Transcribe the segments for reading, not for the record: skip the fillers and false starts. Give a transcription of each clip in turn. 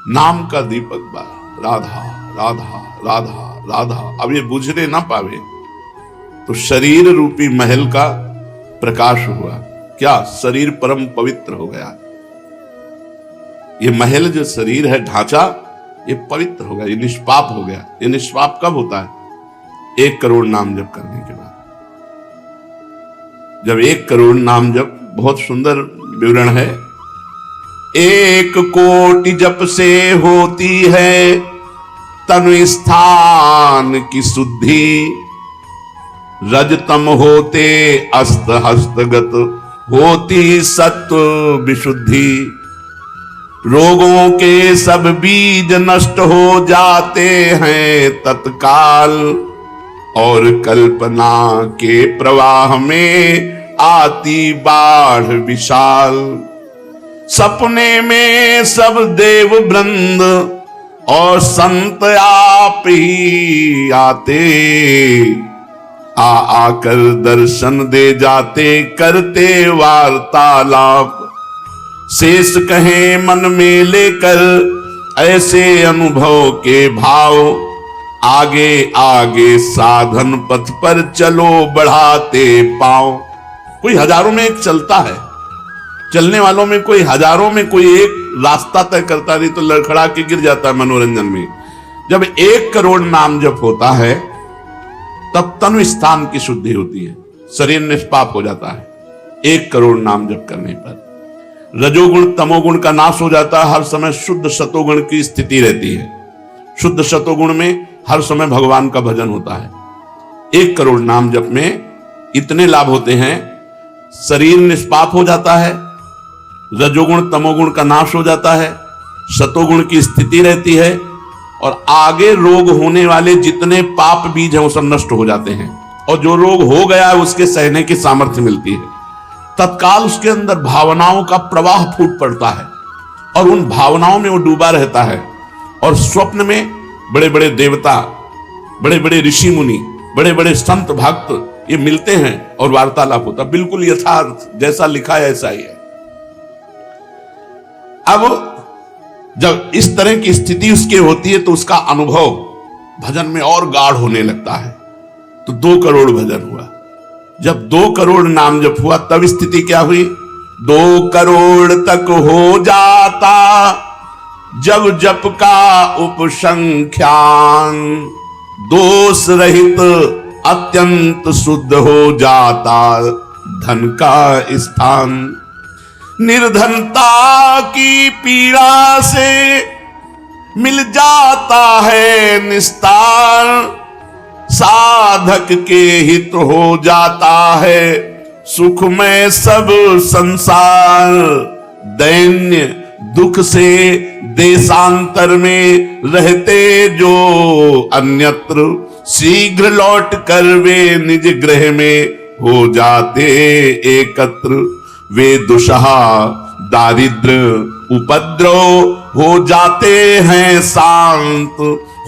नाम का दीपक बारा, राधा राधा राधा राधा। अब ये बुझने ना पावे तो शरीर रूपी महल का प्रकाश हुआ। क्या शरीर परम पवित्र हो गया। ये महल जो शरीर है, ढांचा, ये पवित्र हो गया, ये निष्पाप हो गया। ये निष्पाप कब होता है? 1 करोड़ नाम जप करने के बाद। जब 1 करोड़ नाम जप, बहुत सुंदर विवरण है, 1 कोटि जप से होती है तनु स्थान की शुद्धि। रजतम होते अस्त हस्तगत होती सत्व विशुद्धि। रोगों के सब बीज नष्ट हो जाते हैं तत्काल, और कल्पना के प्रवाह में आती बाढ़ विशाल। सपने में सब देव वृंद और संत आप ही आते, आकर दर्शन दे जाते, करते वार्तालाप। शेष कहे मन में लेकर ऐसे अनुभव के भाव, आगे आगे साधन पथ पर चलो बढ़ाते पांव। कोई हजारों में एक चलता है, चलने वालों में कोई हजारों में कोई एक रास्ता तय करता, नहीं तो लड़खड़ा के गिर जाता है मनोरंजन में। जब 1 करोड़ नाम जप होता है तब तनु स्थान की शुद्धि होती है, शरीर निष्पाप हो जाता है 1 करोड़ नाम जप करने पर। रजोगुण तमोगुण का नाश हो जाता है, हर समय शुद्ध सतोगुण की स्थिति रहती है। शुद्ध सतोगुण में हर समय भगवान का भजन होता है। 1 करोड़ नाम जप में इतने लाभ होते हैं, शरीर निष्पाप हो जाता है, रजोगुण तमोगुण का नाश हो जाता है, सतोगुण की स्थिति रहती है, और आगे रोग होने वाले जितने पाप बीज हैं वो सब नष्ट हो जाते हैं, और जो रोग हो गया है उसके सहने की सामर्थ्य मिलती है। तत्काल उसके अंदर भावनाओं का प्रवाह फूट पड़ता है और उन भावनाओं में वो डूबा रहता है। और स्वप्न में बड़े बड़े देवता, बड़े बड़े ऋषि मुनि, बड़े बड़े संत भक्त ये मिलते हैं और वार्तालाप होता, बिल्कुल यथार्थ जैसा लिखा है ऐसा ही है। अब जब इस तरह की स्थिति उसके होती है तो उसका अनुभव भजन में और गाढ़ होने लगता है। तो 2 करोड़ भजन हुआ। जब 2 करोड़ नाम जप हुआ तब स्थिति क्या हुई? 2 करोड़ तक हो जाता जब जप का उपसंख्यान, दोष रहित अत्यंत शुद्ध हो जाता धन का स्थान। निर्धनता की पीड़ा से मिल जाता है निस्तार, साधक के हित हो जाता है सुखमय सब संसार। दैन्य दुख से देशांतर में रहते जो अन्यत्र, शीघ्र लौट कर वे निज गृह में हो जाते एकत्र। वे दुषहा दारिद्र उपद्रव हो जाते हैं शांत,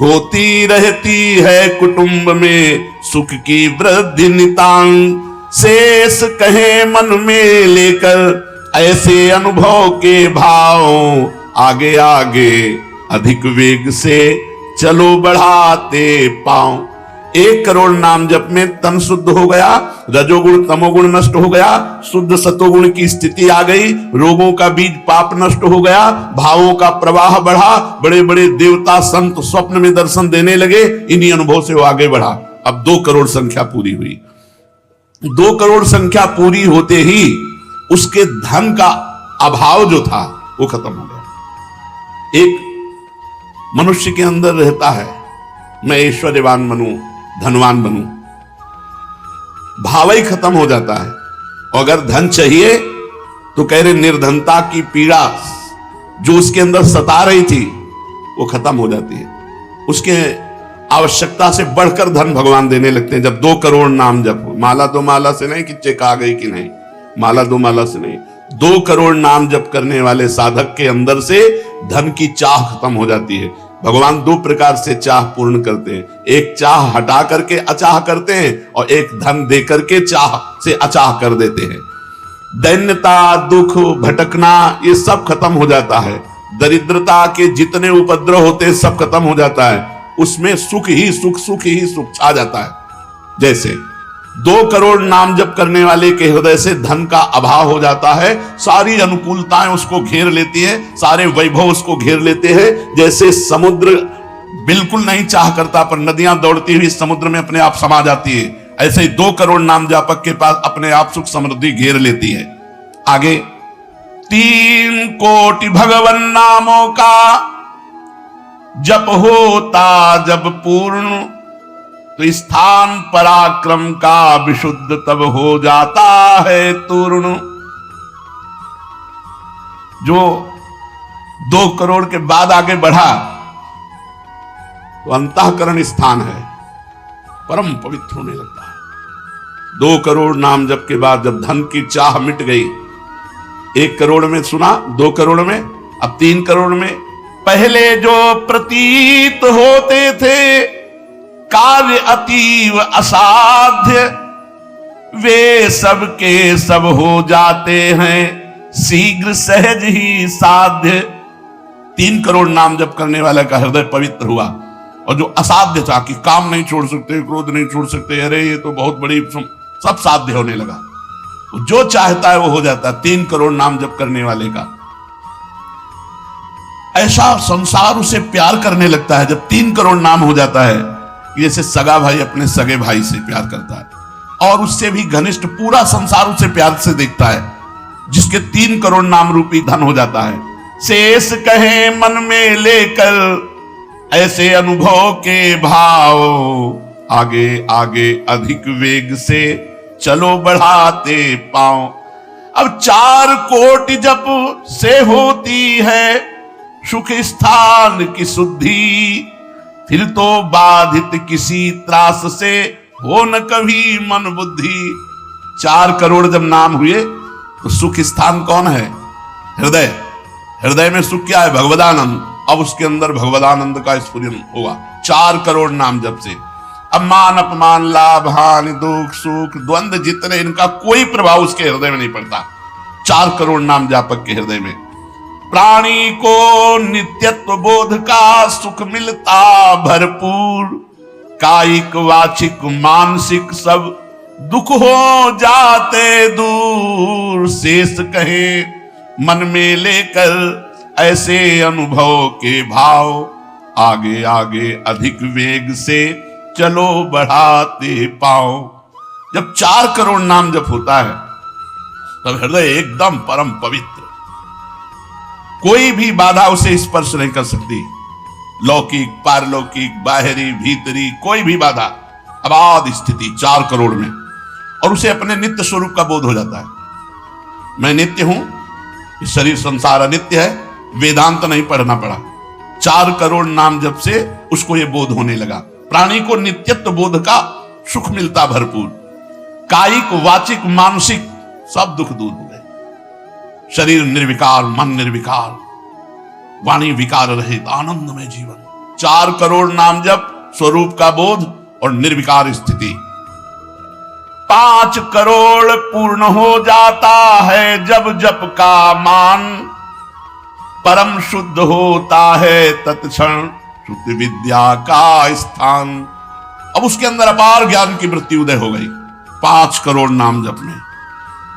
होती रहती है कुटुंब में सुख की वृद्धि नितांत। शेष कहे मन में लेकर ऐसे अनुभव के भाव, आगे आगे अधिक वेग से चलो बढ़ाते पांव। 1 करोड़ नाम जप में तन शुद्ध हो गया, रजोगुण तमोगुण नष्ट हो गया, शुद्ध सतोगुण की स्थिति आ गई, रोगों का बीज पाप नष्ट हो गया, भावों का प्रवाह बढ़ा, बड़े बड़े देवता संत स्वप्न में दर्शन देने लगे। इन्हीं अनुभव से वो आगे बढ़ा। अब 2 करोड़ संख्या पूरी हुई। 2 करोड़ संख्या पूरी होते ही उसके धन का अभाव जो था वो खत्म हो गया। एक मनुष्य के अंदर रहता है मैं ऐश्वर्यवान बनूं, धनवान बनूं, भाव ही खत्म हो जाता है। और अगर धन चाहिए तो कह रहे निर्धनता की पीड़ा जो उसके अंदर सता रही थी वो खत्म हो जाती है। उसके आवश्यकता से बढ़कर धन भगवान देने लगते हैं जब 2 करोड़ नाम जप हो। माला 2 माला से नहीं कि चेक आ गई कि नहीं, माला 2 माला से नहीं, 2 करोड़ नाम जप करने वाले साधक के अंदर से धन की चाह खत्म हो जाती है। भगवान 2 प्रकार से चाह पूर्ण करते हैं, एक चाह हटा करके अचाह करते हैं और एक धन दे करके चाह से अचाह कर देते हैं। दैन्यता, दुख, भटकना ये सब खत्म हो जाता है। दरिद्रता के जितने उपद्रव होते सब खत्म हो जाता है, उसमें सुख ही सुख, सुख ही सुख छा जाता है। जैसे 2 करोड़ नाम जप करने वाले के हृदय से धन का अभाव हो जाता है, सारी अनुकूलताएं उसको घेर लेती है, सारे वैभव उसको घेर लेते हैं। जैसे समुद्र बिल्कुल नहीं चाह करता पर नदियां दौड़ती हुई समुद्र में अपने आप समा जाती है, ऐसे ही 2 करोड़ नाम जापक के पास अपने आप सुख समृद्धि घेर लेती है। आगे 3 कोटि भगवन नामों का जप होता जब पूर्ण, तो स्थान पराक्रम का विशुद्ध तब हो जाता है तूर्ण। जो 2 करोड़ के बाद आगे बढ़ा तो अंतःकरण स्थान है, परम पवित्र होने लगता है। 2 करोड़ नाम जप के बाद जब धन की चाह मिट गई, 1 करोड़ में सुना, 2 करोड़ में, अब 3 करोड़ में, पहले जो प्रतीत होते थे कार्य अतीव असाध्य, वे सब के सब हो जाते हैं शीघ्र सहज ही साध्य। 3 करोड़ नाम जप करने वाला का हृदय पवित्र हुआ, और जो असाध्य था कि काम नहीं छोड़ सकते, क्रोध नहीं छोड़ सकते, अरे ये तो बहुत बड़ी, सब साध्य होने लगा। जो चाहता है वो हो जाता है 3 करोड़ नाम जप करने वाले का। ऐसा संसार उसे प्यार करने लगता है जब 3 करोड़ नाम हो जाता है, जैसे सगा भाई अपने सगे भाई से प्यार करता है, और उससे भी घनिष्ठ पूरा संसार उसे प्यार से देखता है, जिसके 3 करोड़ नाम रूपी धन हो जाता है। शेष कहे मन में लेकर ऐसे अनुभव के भाव, आगे आगे अधिक वेग से चलो बढ़ाते पाओ। अब 4 कोटि जप से होती है सुख स्थान की शुद्धि, फिर तो बाधित किसी त्रास से हो न कभी मन बुद्धि। 4 करोड़ जब नाम हुए तो सुख स्थान कौन है? हृदय। हृदय में सुख क्या है? भगवदानंद। अब उसके अंदर भगवदानंद का स्फुरन होगा 4 करोड़ नाम जप से। अब मान अपमान, लाभ हानि, दुख सुख, द्वंद्व जितने, इनका कोई प्रभाव उसके हृदय में नहीं पड़ता 4 करोड़ नाम जापक के हृदय में। प्राणी को नित्यत्व बोध का सुख मिलता भरपूर, कायिक वाचिक मानसिक सब दुख हो जाते दूर। शेष कहे मन में लेकर ऐसे अनुभव के भाव, आगे आगे अधिक वेग से चलो बढ़ाते पाओ। जब 4 करोड़ नाम जप होता है तब हृदय एकदम परम पवित्र, कोई भी बाधा उसे स्पर्श नहीं कर सकती। लौकिक, पारलौकिक, बाहरी, भीतरी, कोई भी बाधा, अबाध स्थिति 4 करोड़ में, और उसे अपने नित्य स्वरूप का बोध हो जाता है। मैं नित्य हूं, इस शरीर संसार अनित्य है, वेदांत नहीं पढ़ना पड़ा। 4 करोड़ नाम जप से उसको यह बोध होने लगा। प्राणी को नित्यत्व बोध का सुख मिलता भरपूर, कायिक वाचिक मानसिक सब दुख दूर हो गए। शरीर निर्विकार, मन निर्विकार, वाणी विकार रहित आनंदमय जीवन। 4 करोड़ नाम जप, स्वरूप का बोध और निर्विकार स्थिति। 5 करोड़ पूर्ण हो जाता है जब जप का मान, परम शुद्ध होता है तत्क्षण शुद्ध विद्या का स्थान। अब उसके अंदर अपार ज्ञान की वृत्ति उदय हो गई 5 करोड़ नाम जप में।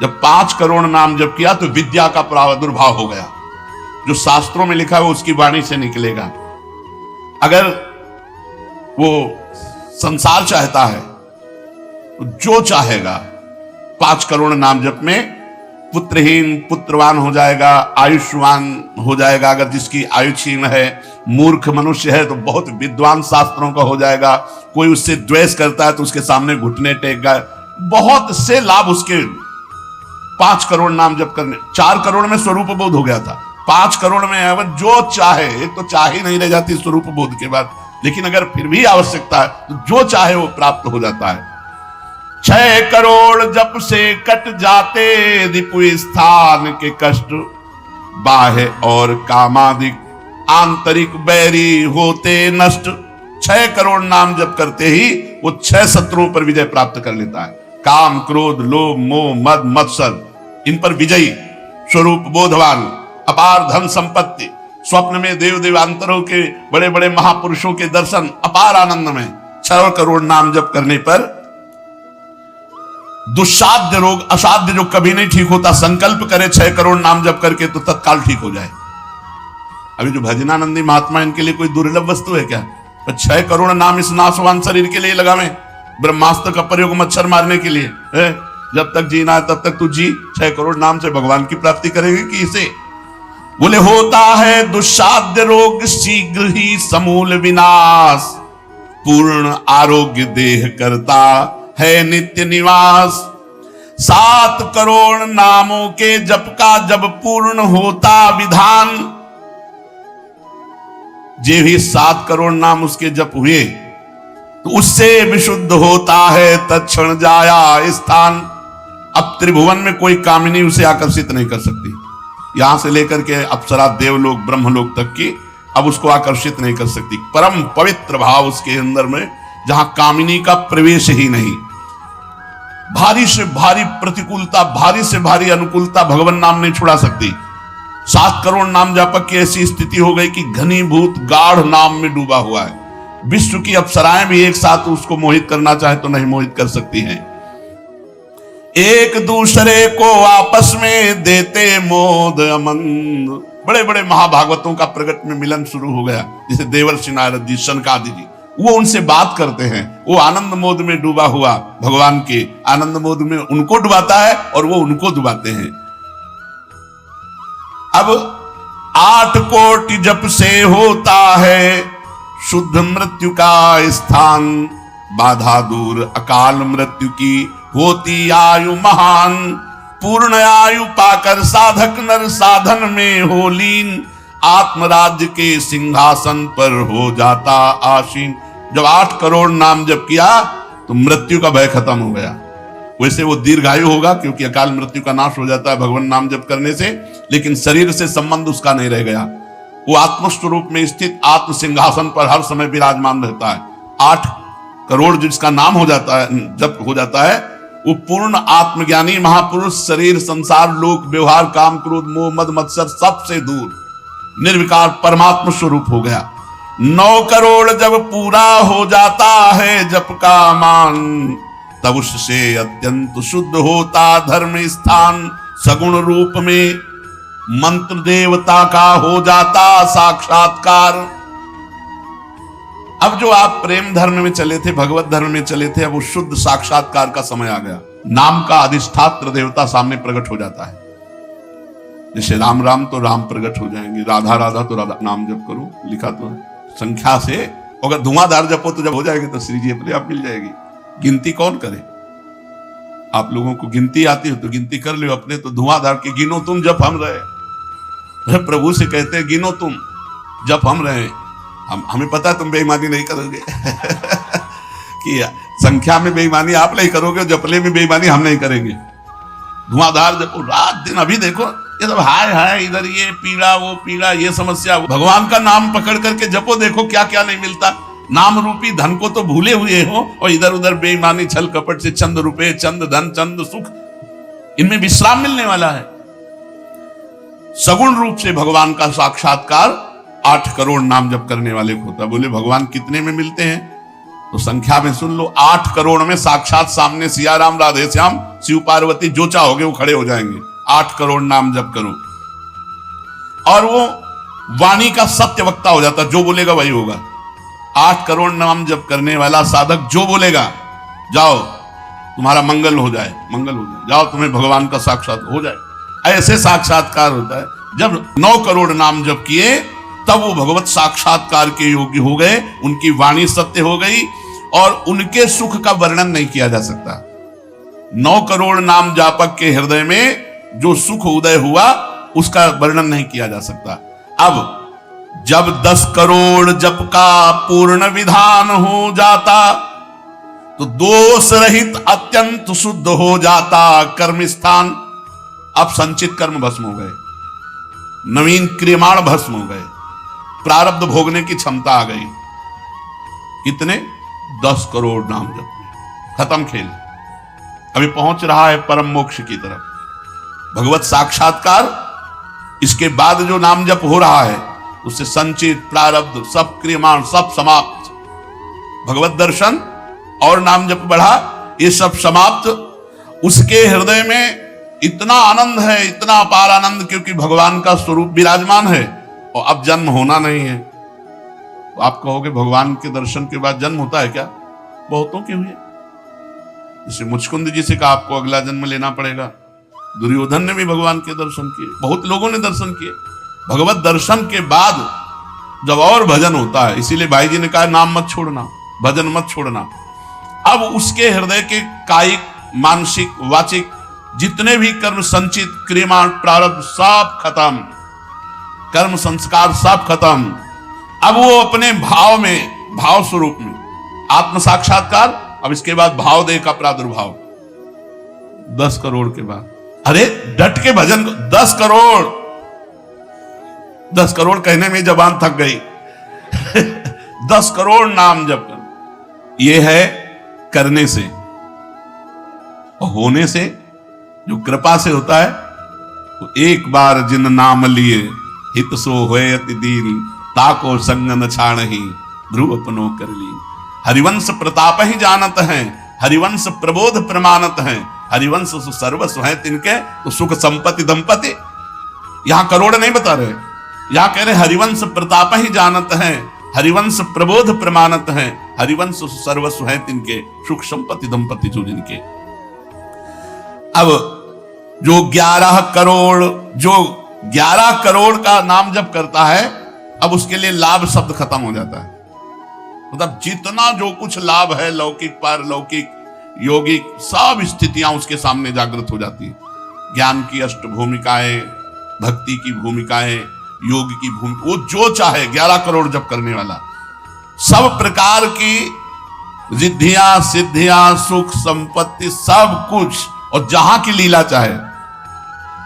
जब 5 करोड़ नाम जप किया तो विद्या का प्रादुर्भाव हो गया। जो शास्त्रों में लिखा है वो उसकी वाणी से निकलेगा। अगर वो संसार चाहता है तो जो चाहेगा 5 करोड़ नाम जप में पुत्रहीन पुत्रवान हो जाएगा, आयुष्मान हो जाएगा। अगर जिसकी आयु क्षीण है, मूर्ख मनुष्य है तो बहुत विद्वान शास्त्रों का हो जाएगा। कोई उससे द्वेष करता है तो उसके सामने घुटने टेकेगा। बहुत से लाभ उसके 5 करोड़ नाम जप करने। 4 करोड़ में स्वरूप बोध हो गया था, 5 करोड़ में अगर जो चाहे, तो चाह ही नहीं रह जाती स्वरूप बोध के बाद, लेकिन अगर फिर भी आवश्यकता है तो जो चाहे वो प्राप्त हो जाता है। 6 करोड़ जप से कट जाते रिपु स्थान के कष्ट, बाह्य और कामादिक आंतरिक बैरी होते नष्ट। 6 करोड़ नाम जप करते ही वो 6 शत्रुओं पर विजय प्राप्त कर लेता है। काम, क्रोध, लोभ, मोह, मद, मत्सर, इन पर विजयी, स्वरूप बोधवान, अपार धन संपत्ति, स्वप्न में देव देवांतरों के बड़े बड़े महापुरुषों के दर्शन, अपार आनंद में 6 करोड़ नाम जप करने पर दुस्साध्य रोग, असाध्य जो कभी नहीं ठीक होता, संकल्प करे 6 करोड़ नाम जप करके तो तत्काल ठीक हो जाए। अभी जो भजनानंदी महात्मा, इनके लिए कोई दुर्लभ वस्तु है क्या? पर 6 करोड़ नाम इस नाशवान शरीर के लिए लगावे, ब्रह्मास्त्र का प्रयोग मच्छर मारने के लिए है। जब तक जीना है तब तक तू जी, 6 करोड़ नाम से भगवान की प्राप्ति करेंगे कि इसे? बोले होता है दुस्साध्य रोग शीघ्र ही समूल विनाश, पूर्ण आरोग्य देह करता है नित्य निवास। 7 करोड़ नामों के जप का जब पूर्ण होता विधान, जे भी 7 करोड़ नाम उसके जप हुए तो उससे विशुद्ध होता है तत्क्षण जाया स्थान। अब त्रिभुवन में कोई कामिनी उसे आकर्षित नहीं कर सकती, यहां से लेकर के अप्सरा, देवलोक, ब्रह्मलोक तक की अब उसको आकर्षित नहीं कर सकती। परम पवित्र भाव उसके अंदर में, जहां कामिनी का प्रवेश ही नहीं। भारी से भारी प्रतिकूलता, भारी से भारी अनुकूलता भगवान नाम नहीं छुड़ा सकती। 7 करोड़ नाम जापक की ऐसी स्थिति हो गई कि घनीभूत गाढ़ नाम में डूबा हुआ है। विश्व की अप्सराएं भी एक साथ उसको मोहित करना चाहे तो नहीं मोहित कर सकती हैं। एक दूसरे को आपस में देते मोद अमंद। बड़े बड़े महाभागवतों का प्रगट में मिलन शुरू हो गया, जैसे देवर्षि नारद जी, शनकादि जी, वो उनसे बात करते हैं। वो आनंद मोद में डूबा हुआ भगवान के आनंद मोद में उनको डुबाता है और वो उनको डुबाते हैं। अब 8 कोटि जप से होता है शुद्ध मृत्यु का स्थान, बाधा दूर अकाल मृत्यु की होती आयु महान। पूर्ण आयु पाकर साधक नर साधन में हो लीन, आत्मराज्य के सिंहासन पर हो जाता आसीन। जब 8 करोड़ नाम जप किया तो मृत्यु का भय खत्म हो गया। वैसे वो दीर्घायु होगा क्योंकि अकाल मृत्यु का नाश हो जाता है भगवान नाम जप करने से, लेकिन शरीर से संबंध उसका नहीं रह गया। वो आत्मस्वरूप में स्थित आत्म सिंहासन पर हर समय विराजमान रहता है। 8 करोड़ जिसका नाम हो जाता है, जप हो जाता है, वो पूर्ण आत्मज्ञानी महापुरुष शरीर, संसार, लोक, व्यवहार, काम, क्रोध, मोह, मद, मत्सर सबसे दूर निर्विकार परमात्मा स्वरूप हो गया। 9 करोड़ जब पूरा हो जाता है जप का मान, तब उससे अत्यंत शुद्ध होता धर्म स्थान। सगुण रूप में मंत्र देवता का हो जाता साक्षात्कार। अब जो आप प्रेम धर्म में चले थे, भगवत धर्म में चले थे, अब वो शुद्ध साक्षात्कार का समय आ गया। नाम का अधिष्ठात्र देवता सामने प्रकट हो जाता है। जैसे राम राम तो राम प्रकट हो जाएंगे, राधा राधा तो राधा। नाम जप करो, लिखा तो है संख्या से। अगर धुआंधार जपो तो जब हो जाएगी तो श्री जी अपने आप मिल जाएगी। गिनती कौन करे? आप लोगों को गिनती आती हो तो गिनती कर लो अपने, तो धुआंधार की गिनो तुम जप हम रहे। प्रभु से कहते हैं गिनो तुम जप हम रहे। हमें पता है तुम बेईमानी नहीं करोगे कि संख्या में बेईमानी आप नहीं करोगे, जपले में बेईमानी हम नहीं करेंगे। धुआंधार जपो रात दिन। अभी देखो ये सब हाय हाय, इधर ये पीड़ा वो पीड़ा, ये समस्या। भगवान का नाम पकड़ करके जपो, देखो क्या क्या नहीं मिलता। नाम रूपी धन को तो भूले हुए हो और इधर उधर बेईमानी छल कपट से चंद रुपए, चंद धन, चंद सुख, इनमें विश्राम मिलने वाला है। सगुण रूप से भगवान का साक्षात्कार 8 करोड़ नाम जप करने वाले को होता। बोले भगवान कितने में मिलते हैं? तो संख्या में सुन लो, 8 करोड़ में साक्षात सामने सिया राम, राधे श्याम, शिव पार्वती जो चाहोगे वो खड़े हो जाएंगे। 8 करोड़ नाम जप करो और वो वाणी का सत्य वक्ता हो जाता, जो बोलेगा वही होगा। 8 करोड़ नाम जप करने वाला साधक जो बोलेगा, जाओ तुम्हारा मंगल हो जाए, मंगल हो जाए, जाओ तुम्हें भगवान का साक्षात हो जाए। ऐसे साक्षात्कार होता है। जब 9 करोड़ नाम जप किए तब वो भगवत साक्षात्कार के योग्य हो गए, उनकी वाणी सत्य हो गई और उनके सुख का वर्णन नहीं किया जा सकता। 9 करोड़ नाम जापक के हृदय में जो सुख उदय हुआ उसका वर्णन नहीं किया जा सकता। अब जब 10 करोड़ जप का पूर्ण विधान हो जाता तो दोष रहित अत्यंत शुद्ध हो जाता कर्म स्थान। अब संचित कर्म भस्म हो गए, नवीन क्रियमाण भस्म हो गए, प्रारब्ध भोगने की क्षमता आ गई। कितने? 10 करोड़ नाम जप में खत्म खेल। अभी पहुंच रहा है परम मोक्ष की तरफ, भगवत साक्षात्कार। इसके बाद जो नाम जप हो रहा है उससे संचित प्रारब्ध सब क्रियमाण सब समाप्त। भगवत दर्शन और नाम जप बढ़ा, ये सब समाप्त। उसके हृदय में इतना आनंद है, इतना अपार आनंद, क्योंकि भगवान का स्वरूप विराजमान है और अब जन्म होना नहीं है। तो आप कहोगे भगवान के दर्शन के बाद जन्म होता है क्या? बहुतों के हुए। जैसे मुचकुंद जी से कहा आपको अगला जन्म लेना पड़ेगा। दुर्योधन ने भी भगवान के दर्शन किए, बहुत लोगों ने दर्शन किए। भगवत दर्शन के बाद जब और भजन होता है, इसीलिए भाई जी ने कहा नाम मत छोड़ना, भजन मत छोड़ना। अब उसके हृदय के कायिक, मानसिक, वाचिक जितने भी कर्म संचित, क्रियमाण, प्रारब्ध सब खत्म, कर्म संस्कार सब खत्म। अब वो अपने भाव में, भाव स्वरूप में आत्म साक्षात्कार। अब इसके बाद भाव देह का प्रादुर्भाव 10 करोड़ के बाद। अरे डट के भजन, 10 करोड़, 10 करोड़ कहने में जबान थक गई 10 करोड़ नाम जप कर। यह है करने से, और होने से जो कृपा से होता है। तो एक बार जिन नाम लिए हित सो होए अति दीन, ताको संग न छाणहि ध्रुव अपनो कर ली। हरिवंश प्रताप ही जानत हैं, हरिवंश प्रबोध प्रमाणत हैं, हरिवंश सर्वस्व है तिनके, तो सुख संपत्ति दंपति। यहां करोड़ नहीं बता रहे, यहां कह रहे हरिवंश प्रताप ही जानत हैं, हरिवंश प्रबोध प्रमाणत हैं, हरिवंश सर्वस्व है तिनके, सुख संपत्ति दंपति जो जिनके। अब जो 11 करोड़, जो 11 करोड़ का नाम जप करता है, अब उसके लिए लाभ शब्द खत्म हो जाता है। मतलब जितना जो कुछ लाभ है, लौकिक पारलौकिक योगिक, सब स्थितियां उसके सामने जागृत हो जाती है। ज्ञान की अष्ट भूमिकाएं, भक्ति की भूमिकाएं, योग की भूमिका, वो जो चाहे 11 करोड़ जप करने वाला, सब प्रकार की रिद्धियां, सिद्धियां, सुख संपत्ति, सब कुछ, और जहां की लीला चाहे,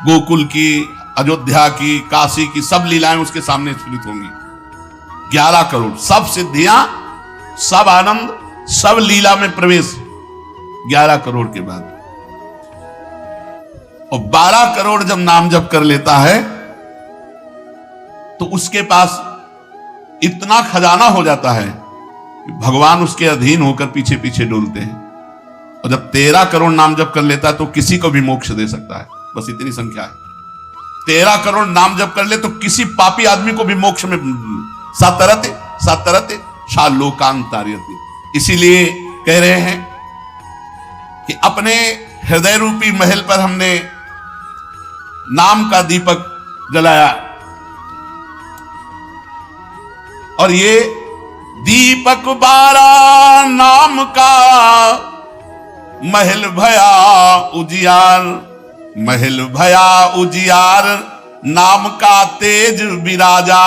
गोकुल की, अयोध्या की, काशी की, सब लीलाएं उसके सामने स्फुरित होंगी। 11 करोड़, सब सिद्धियां, सब आनंद, सब लीला में प्रवेश 11 करोड़ के बाद। और 12 करोड़ जब नाम जप कर लेता है तो उसके पास इतना खजाना हो जाता है कि भगवान उसके अधीन होकर पीछे पीछे डोलते हैं। और जब 13 करोड़ नाम जप कर लेता है तो किसी को भी मोक्ष दे सकता है, बस इतनी संख्या है। 13 करोड़ नाम जप कर ले तो किसी पापी आदमी को भी मोक्ष में सातरते सातरते शालोकांतार्यति। इसीलिए कह रहे हैं कि अपने हृदय रूपी महल पर हमने नाम का दीपक जलाया, और ये दीपक 12 नाम का महल भया उजियार, महल भया उजियार, नाम का तेज विराजा,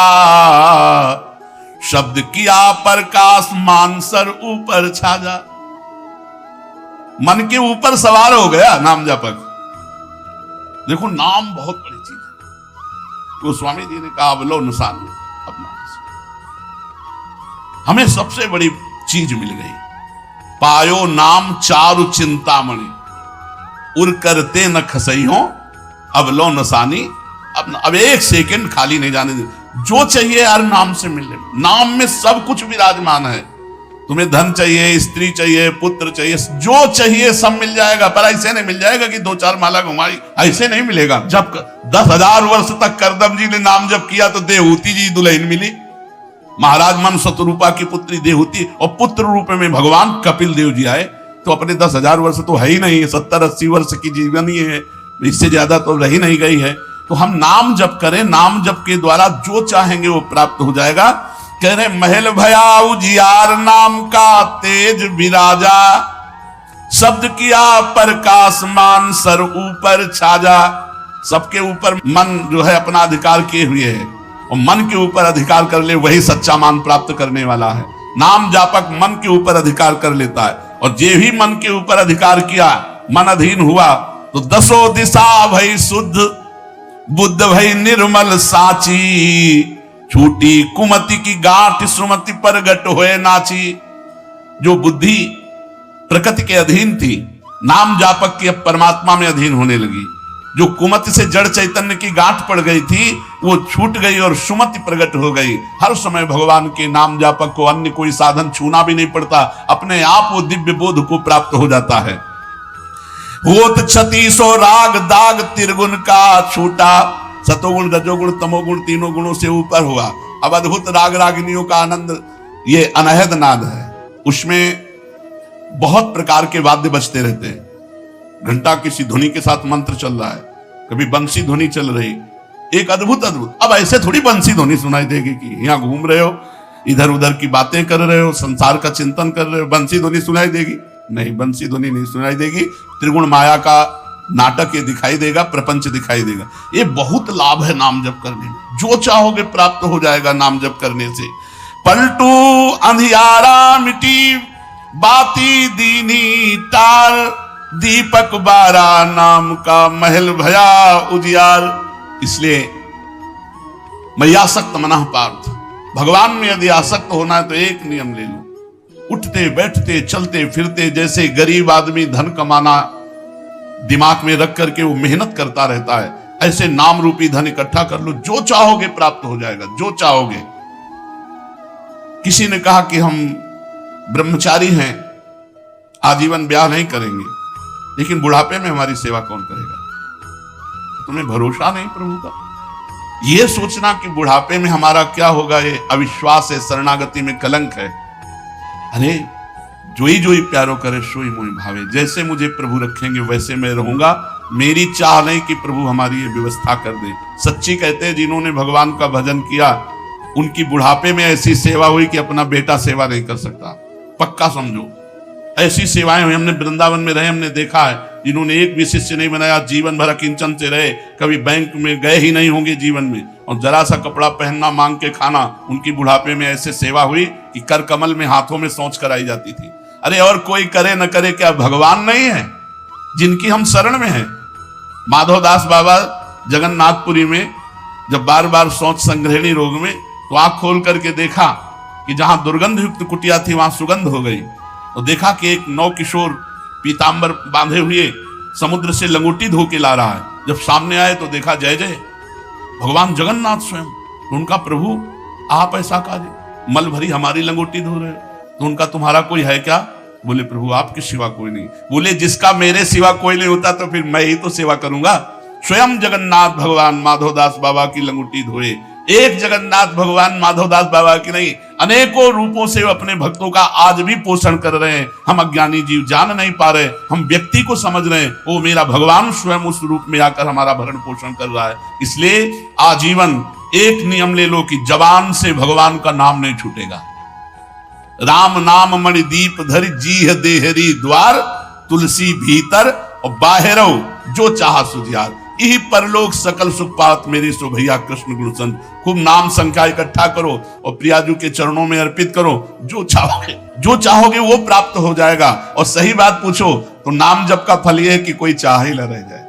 शब्द किया प्रकाश मानसर ऊपर छाजा। मन के ऊपर सवार हो गया नाम जपक। देखो नाम बहुत बड़ी चीज है। गोस्वामी जी ने कहा अवलो नुसान अपना, हमें सबसे बड़ी चीज मिल गई। पायो नाम चारु चिंतामणि, उर करते न खसइयों अवलो नसानी। अब एक सेकंड खाली नहीं जाने दे, जो चाहिए यार नाम से मिले। नाम में सब कुछ विराजमान है। तुम्हें धन चाहिए, स्त्री चाहिए, पुत्र चाहिए, जो चाहिए सब मिल जाएगा। पर ऐसे नहीं मिल जाएगा कि 2-4 माला घुमाई, ऐसे नहीं मिलेगा। जब 10,000 वर्ष तक करदम जी ने नाम जप किया तो देहूति जी दुल्हन मिली, महाराज मन शतरूपा की पुत्री देहूति, और पुत्र रूप में भगवान कपिल देव जी आए। तो अपने 10,000 वर्ष तो है ही नहीं, 70-80 वर्ष की जीवन ही है, इससे ज्यादा तो रही नहीं गई है। तो हम नाम जप करें, नाम जप के द्वारा जो चाहेंगे वो प्राप्त हो जाएगा। कह रहे महल भया उजियार, नाम का तेज विराजा, शब्द किया प्रकाश मान सर ऊपर छाजा। सबके ऊपर मन जो है अपना अधिकार किए हुए है, और मन के ऊपर अधिकार कर ले वही सच्चा मान प्राप्त करने वाला है। नाम जापक मन के ऊपर अधिकार कर लेता है, और जे भी मन के ऊपर अधिकार किया, मन अधीन हुआ, तो 10 दिशा भई शुद्ध, बुद्ध भई निर्मल साची, छूटी कुमति की गांठ सुमति परगट होए नाची। जो बुद्धि प्रकृति के अधीन थी, नाम जापक की अब परमात्मा में अधीन होने लगी। जो कुमति से जड़ चैतन्य की गांठ पड़ गई थी वो छूट गई और सुमति प्रकट हो गई। हर समय भगवान के नाम जापक को अन्य कोई साधन छूना भी नहीं पड़ता, अपने आप वो दिव्य बोध को प्राप्त हो जाता है। होत क्षति सो राग दाग त्रिगुण का छूटा, सतोगुण रजोगुण तमोगुण तीनों गुणों से ऊपर हुआ। अब अद्भुत राग रागिनियों का आनंद ये अनहद नाद है, उसमें बहुत प्रकार के वाद्य बजते रहते हैं। घंटा किसी धुनी के साथ मंत्र चल रहा है, कभी बंसी धुनी चल रही, एक अद्भुत अद्भुत। अब ऐसे थोड़ी बंसी धुनी सुनाई देगी कि यहाँ घूम रहे हो, इधर उधर की बातें कर रहे हो, संसार का चिंतन कर रहे हो, बंसी धुनी सुनाई देगी? नहीं, बंसी ध्वनि नहीं सुनाई देगी। त्रिगुण माया का नाटक ये दिखाई देगा, प्रपंच दिखाई देगा। ये बहुत लाभ है नाम जप करने में, जो चाहोगे प्राप्त हो जाएगा नाम जप करने से। पलटू अंधियारा मिटी बाती दीनी तार, दीपक बारा नाम का महल भया उजियार। इसलिए मैयासक्त मनः पार्थ, भगवान में यदि आसक्त होना है तो एक नियम ले लो, उठते बैठते चलते फिरते जैसे गरीब आदमी धन कमाना दिमाग में रख करके वो मेहनत करता रहता है, ऐसे नाम रूपी धन इकट्ठा कर लो, जो चाहोगे प्राप्त हो जाएगा, जो चाहोगे। किसी ने कहा कि हम ब्रह्मचारी हैं, आजीवन ब्याह नहीं करेंगे, लेकिन बुढ़ापे में हमारी सेवा कौन करेगा? तुम्हें भरोसा नहीं प्रभु का? यह सोचना कि बुढ़ापे में हमारा क्या होगा, ये अविश्वास है, शरणागति में कलंक है। अरे जोई प्यारो करे सोई मोहि भावे, जैसे मुझे प्रभु रखेंगे वैसे मैं रहूंगा। मेरी चाह नहीं कि प्रभु हमारी ये व्यवस्था कर दे। सच्ची कहते हैं जिन्होंने भगवान का भजन किया उनकी बुढ़ापे में ऐसी सेवा हुई कि अपना बेटा सेवा नहीं कर सकता। पक्का समझो, ऐसी सेवाएं हुई। हमने वृंदावन में रहे, हमने देखा है जिन्होंने एक भी शिष्य नहीं बनाया, जीवन भर किंचन से रहे, कभी बैंक में गए ही नहीं होंगे जीवन में, और जरा सा कपड़ा पहनना मांग के खाना, उनकी बुढ़ापे में ऐसे सेवा हुई कि कर कमल में हाथों में सोच कराई जाती थी। अरे और कोई करे न करे, क्या भगवान नहीं है जिनकी हम शरण में हैं? माधवदास बाबा जगन्नाथपुरी में जब बार बार सोच संग्रहणी रोग में, तो आंख खोल करके देखा कि जहां दुर्गंध युक्त कुटिया थी वहां सुगंध हो गई। तो देखा कि एक नौ किशोर पीतांबर बांधे हुए समुद्र से लंगोटी धो के ला रहा है। जब सामने आए तो देखा जय जय भगवान जगन्नाथ स्वयं। तो उनका प्रभु आप ऐसा काजे मल भरी हमारी लंगोटी धो रहे हो, तो उनका तुम्हारा कोई है क्या? बोले प्रभु आपके सिवा कोई नहीं। बोले जिसका मेरे सिवा कोई नहीं होता तो फिर मैं ही तो सेवा करूंगा। स्वयं जगन्नाथ भगवान माधवदास बाबा की लंगोटी धोए। एक जगन्नाथ भगवान माधवदास बाबा की नहीं, अनेकों रूपों से अपने भक्तों का आज भी पोषण कर रहे हैं। हम अज्ञानी जीव जान नहीं पा रहे, हम व्यक्ति को समझ रहे हैं, वो मेरा भगवान स्वयं उस रूप में आकर हमारा भरण पोषण कर रहा है। इसलिए आजीवन एक नियम ले लो कि जबान से भगवान का नाम नहीं छूटेगा। राम नाम मणि दीप धरि जीह देहरी द्वार, तुलसी भीतर और बाहरो जो चाह सुधियार। यही परलोक सकल सुख पात मेरी सो भैया कृष्ण गुरु संत। खूब नाम संख्या इकट्ठा करो और प्रियाजू के चरणों में अर्पित करो। जो चाहोगे वो प्राप्त हो जाएगा। और सही बात पूछो तो नाम जप का फल ये है कि कोई चाह ही न रह जाए।